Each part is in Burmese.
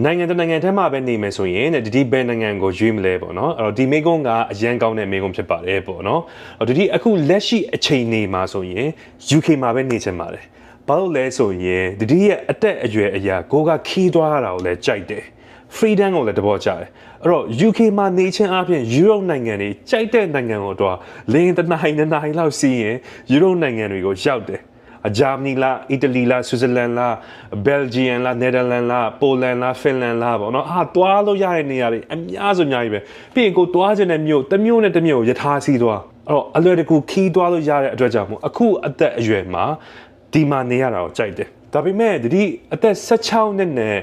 နိုင်ငံတနိုင်ငံထဲမှာပဲနေမယ်ဆိုရင်ဒီဘယ်နိုင်ငံကိုရွေးမလဲပေါ့နော်အဲ့တော့ဒီမိကုန်းကအရန်ကောင်းတဲ့မိကုန်းဖြစ်ပါတယ်ပေါ့နော်ဒီအခုလက်ရှိအချိန်နေမှာဆိုရင် UK မှာပဲနေချင်ပါတယ်ဘာလို့လဲဆိုရင်ဒီရဲ့အသက်အရွယ်အရာကိုကခီးသွားရတာကိုလည်းကြိုက်တယ် freedom ကိုလည်းတဘောကြတယ်အဲ့တော့ UK မှာနေချင်းအပြင် Europe နိုင်ငံတွေကြိုက်တဲ့နိုင်ငံကိုတော့လင်းတနိုင်လောက်စီးရင် Europe နိုင်ငံတွေကိုရောက်တယ်ဂျာမနီလားအီတလီလားဆွစ်ဇာလန်လားဘယ်လ်ဂျီယံလားနယ်သာလန်လားပိုလန်လားဖင်လန်လားပေါ့နော်တွားလို့ရတဲ့နေရာတွေအများဆုံးအများကြီးပဲပြီးရင်ကိုတွားခြင်းတဲ့မြို့တစ်မြို့နဲ့တစ်မြို့ရထားစီးသွားအဲ့တော့အလွယ်တကူခီးတွားလို့ရတဲ့အတွက်ကြောင့်မို့အခုအသက်အရွယ်မှာဒီမှာနေရတာကိုကြိုက်တယ်ဒါပေမဲ့ဒီအသက်16နှစ်နဲ့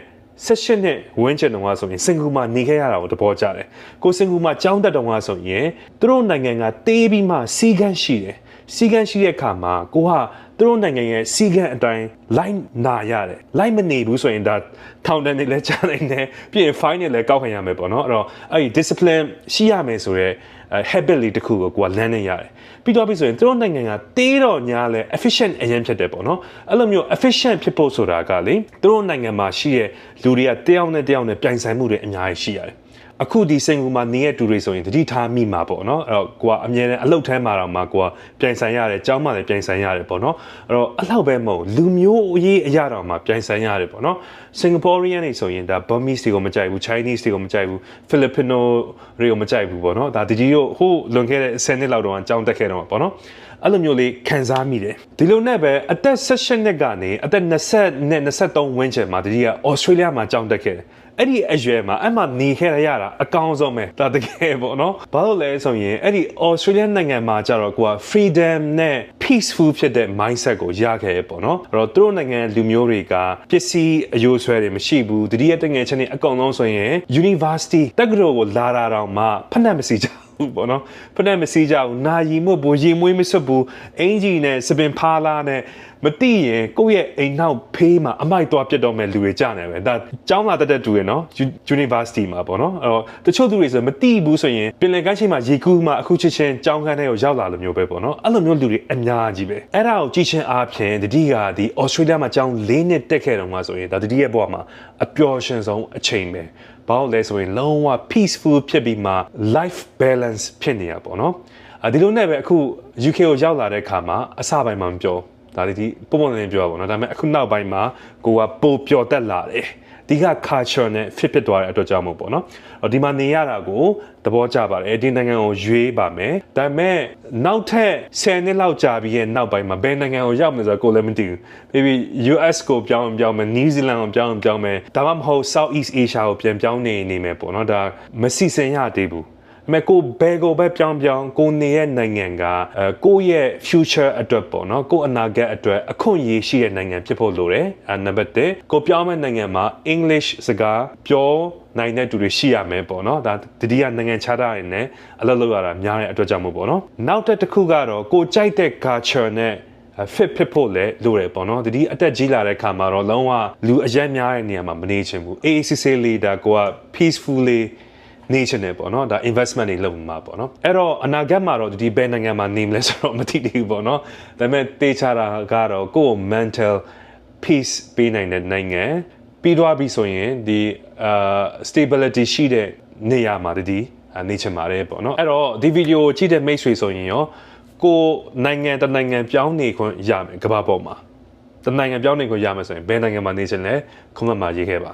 18နှစ်ဝန်းကျင်တုန်းကဆိုရင်စင်ကာပူမှာနေခဲ့ရတာကိုသဘောကျတယ်ကိုစင်ကာပူမှာကျောင်းတက်တုန်းကဆိုရင်သူတို့နိုင်ငံကတေးပြီးမှစီကန်းရှိတယ်စီကန်းရှိတဲ့အခါမှာကိုကသူတို့နိုင်ငံရဲ့စီကန်းအတိုင်းလိုက်နာရတယ်လိုက်မနေဘူးဆိုရင်ဒါထောင်တန်းနေလဲကြားနိုင်တယ်ပြီးရင် fine နဲ့လဲကောက်ခံရမယ်ပေါ့နော်အဲ့တော့အဲ့ဒီ discipline ရှိရမယ်ဆိုတော့habit လေးတစ်ခုကိုကိုကလမ်းနေရတယ်ပြီးတော့ပြီဆိုရင်သူတို့နိုင်ငံကတေးတော့ညာလဲ efficient အရင်ဖြစ်တယ်ပေါ့နော်အဲ့လိုမျိုး efficient ဖြစ်ဖို့ဆိုတာကလေသူတို့နိုင်ငံမှာရှိတဲ့လူတွေကတယောက်နဲ့ပြိုင်ဆိုင်မှုတွေအများကြီးရှိရတယ်အခုဒီစင်ကူမှာနေတဲ့တူတွေဆိုရင်တတိထားမိမှာပေါ့နော်အဲ့တော့ကိုကအမြဲတမ်းအလုပ်ထဲမှာတော့မှကိုကပြိုင်ဆိုင်ရတယ်ကျောင်းမှာလည်းပြိုင်ဆိုင်ရတယ်ပေါ့နော်အဲ့တော့အလောက်ပဲမဟုတ်လူမျိုးရေးအရာတော့မှပြိုင်ဆိုင်ရတယ်ပေါ့နော်စင်ကာပူရီယန်တွေဆိုရင်ဒါ Burmese တွေကိုမကြိုက်ဘူး Chinese တွေကိုမကြိုက်ဘူး Filipino တွေကိုမကြိုက်ဘူးပေါ့နော်ဒါတကြီးတို့ဟိုလွန်ခဲ့တဲ့10နှစ်လောက်တော့ကျောင်းတက်ခဲ့တော့ပေါ့နော်အဲ့လိုမျိုးလေးခံစားမိတယ်ဒီလိုနဲ့ပဲအသက်18နှစ်ကနေအသက်20နဲ့23ဝန်းကျင်မှာတကြီးက Australia မှာကျောင်းတက်ခဲ့တယ်အဲ့ဒီအရွယ်မှာအမှနေခဲ့ရတာအကောင်းဆုံးပဲဒါတကယ်ပေါ့နော်ဘာလို့လဲဆိုရင်အဲ့ဒီ Australia နိုင်ငံမှာကျတော့ကိုက freedom နဲ့ peaceful ဖြစ်တဲ့ mindset ကိုရခဲ့ရပေါ့နော်အဲ့တော့သူတို့နိုင်ငံလူမျိုးတွေကပစ္စည်းအယိုးဆွဲတွေမရှိဘူးတတိယတငယ်ချင်းတွေအကုန်လုံးဆိုရင် university တက္ကသိုလ်ကိုလာတာတော့မှဖက်နှက်မစီကြပေါ့နော်ဖက်နှက်မစီကြဘူးနာရီမို့ဘူးရေမွေးမစွတ်ဘူးအင်ဂျီနဲ့စပင်ဖားလာနဲ့မတိရင်ကိုယ့်ရဲ့အိမ်နောက်ဖေးမှာအမိုက်သွားပြတ်တော့မဲ့လူတွေကြနေပဲဒါကျောင်းလာတက်တူရယ်နော် University မှာပေါ့နော်အဲ့တော့တချို့သူတွေဆိုမတိဘူးဆိုရင်ပင်လယ်ကမ်းခြေမှာရေကူးမှအခုချက်ချင်းကျောင်းခန်းထဲကိုရောက်လာလို့မျိုးပဲပေါ့နော်အဲ့လိုမျိုးလူတွေအများကြီးပဲအဲ့ဒါကိုကြည့်ချင်းအားဖြင့်တတိကဒီ Australia မှာကျောင်း၄နှစ်တက်ခဲ့တော့မှဆိုရင်ဒါတတိရဲ့ဘဝမှာအပျော်ရွှင်ဆုံးအချိန်ပဲဘာလို့လဲဆိုရင်လုံးဝ peaceful ဖြစ်ပြီးမှ life balance ဖြစ်နေရပေါ့နော်ဒီလိုနဲ့ပဲအခု UK ကိုရောက်လာတဲ့အခါမှာအစပိုင်းမှာမပြောဒါဒီပုံနေပြောပါဘောနော်ဒါပေမဲ့အခုနောက်ပိုင်းမှာကိုကပိုပျော်တက်လာတယ်ဒီက culture နဲ့ fit ဖြစ်သွားတဲ့အတွက်ကြောင့်မို့ပေါ့နော်ဒီမှာနေရတာကိုသဘောကျပါတယ်ဒီနိုင်ငံကိုရွေးပါမယ်ဒါပေမဲ့နောက်ထပ်10နှစ်လောက်ကြာပြီးရဲ့နောက်ပိုင်းမှာဘယ်နိုင်ငံကိုရောက်မလဲဆိုတော့ကိုလည်းမသိဘူး maybe US ကိုပြောင်းမယ် New Zealand ကိုပြောင်းမယ်ဒါမှမဟုတ် South East Asia ကိုပြန်ပြောင်းနေမယ်ပေါ့နော်ဒါမစီစဉ်ရသေးဘူးမဲ့ကိုဘယ်ကိုပဲပြောင်းကိုနေရဲ့နိုင်ငံကကိုရဲ့ future အတွက်ပေါ့နော်ကိုအနာဂတ်အတွက်အခွင့်အရေးရှိတဲ့နိုင်ငံဖြစ်ဖို့လိုတယ်နံပါတ်1ကိုပြောင်းမဲ့နိုင်ငံမှာ English စကားပြောနိုင်တဲ့သူတွေရှိရမယ်ပေါ့နော်ဒါတတိယနိုင်ငံခြားသားတွေနဲ့အလုပ်လုပ်ရတာများတဲ့အတွက်ကြောင့်မို့ပေါ့နော်နောက်တစ်ခုကတော့ကိုကြိုက်တဲ့ culture နဲ့fit ဖြစ်ဖို့လည်းလိုတယ်ပေါ့နော်ဒီအသက်ကြီးလာတဲ့ခါမှာတော့လုံးဝလူအရက်များတဲ့နေရာမှာမနေချင်ဘူးအေးအေးဆေးလေးဒါကိုက peacefullyနေချင်တယ်ပေါ့နော်ဒါ investment တွေလုပ်မှာပေါ့နော်အဲ့တော့အနာဂတ်မှာတော့ဒီဘယ်နိုင်ငံမှာနေမလဲဆိုတော့မသိသေးဘူးပေါ့နော်ဒါပေမဲ့တေချာတာကတော့ကိုယ့် mental peace ပေးနိုင်တဲ့နိုင်ငံပြီးတော့ပြီဆိုရင်ဒီ stability ရှိတဲ့နေရာမှာဒီနေချင်ပါတယ်ပေါ့နော်အဲ့တော့ဒီဗီဒီယိုကြည့်တဲ့မိတ်ဆွေဆိုရင်ရောကိုနိုင်ငံတနိုင်ငံပြောင်းနေခွင့်ရမယ်ကမ္ဘာပေါ်မှာတနိုင်ငံပြောင်းနေခွင့်ရမယ်ဆိုရင်ဘယ်နိုင်ငံမှာနေချင်လဲ comment မှာရေးခဲ့ပါ